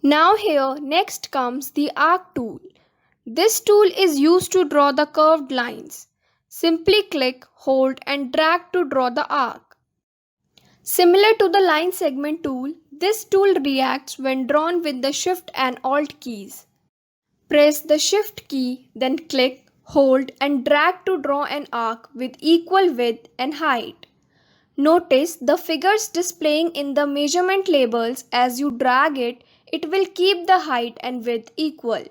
Now here next comes the arc tool. This tool is used to draw the curved lines. Simply click, hold and drag to draw the arc. Similar to the line segment tool, this tool reacts when drawn with the Shift and Alt keys. Press the Shift key, then click, hold and drag to draw an arc with equal width and height. Notice the figures displaying in the measurement labels. As you drag it, it will keep the height and width equal.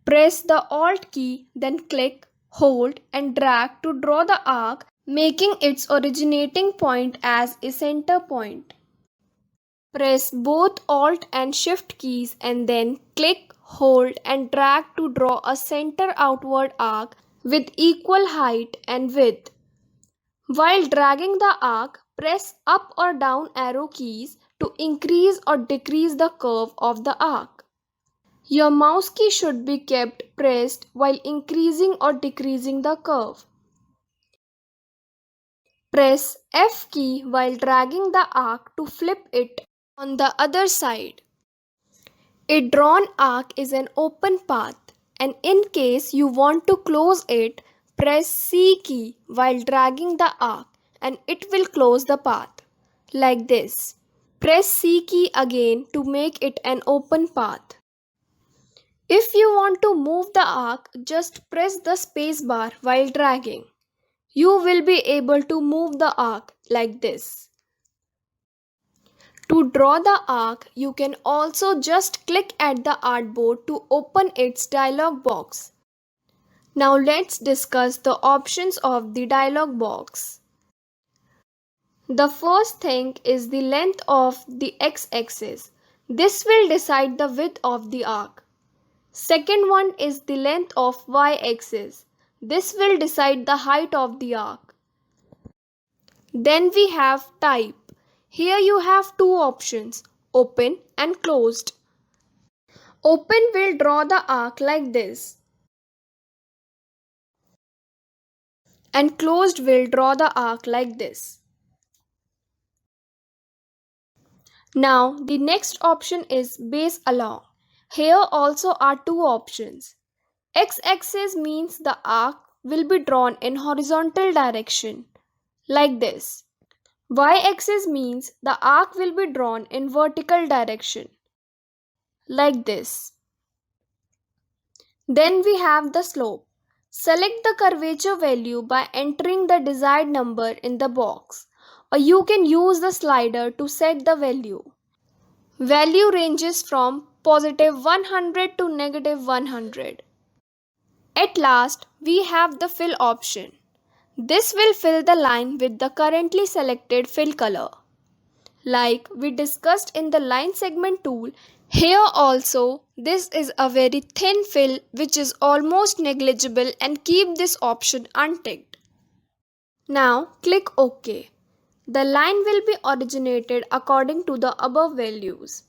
Press the Alt key, then click, hold and drag to draw the arc, making its originating point as a center point. Press both Alt and Shift keys and then click, hold and drag to draw a center outward arc with equal height and width. While dragging the arc, press up or down arrow keys to increase or decrease the curve of the arc. Your mouse key should be kept pressed while increasing or decreasing the curve. Press F key while dragging the arc to flip it on the other side. A drawn arc is an open path, and in case you want to close it, press C key while dragging the arc and it will close the path, like this. Press C key again to make it an open path. If you want to move the arc, just press the space bar while dragging. You will be able to move the arc like this. To draw the arc, you can also just click at the artboard to open its dialog box. Now let's discuss the options of the dialog box. The first thing is the length of the x-axis. This will decide the width of the arc. Second one is the length of y-axis. This will decide the height of the arc. Then we have type. Here you have two options, open and closed. Open will draw the arc like this, and closed will draw the arc like this. Now the next option is base along. Here also are two options. X-axis means the arc will be drawn in horizontal direction, like this. Y-axis means the arc will be drawn in vertical direction, like this. Then we have the slope. Select the curvature value by entering the desired number in the box, or you can use the slider to set the value. Value ranges from positive 100 to negative 100. At last, we have the fill option. This will fill the line with the currently selected fill color. Like we discussed in the line segment tool, here also this is a very thin fill which is almost negligible, and keep this option unticked. Now click OK. The line will be originated according to the above values.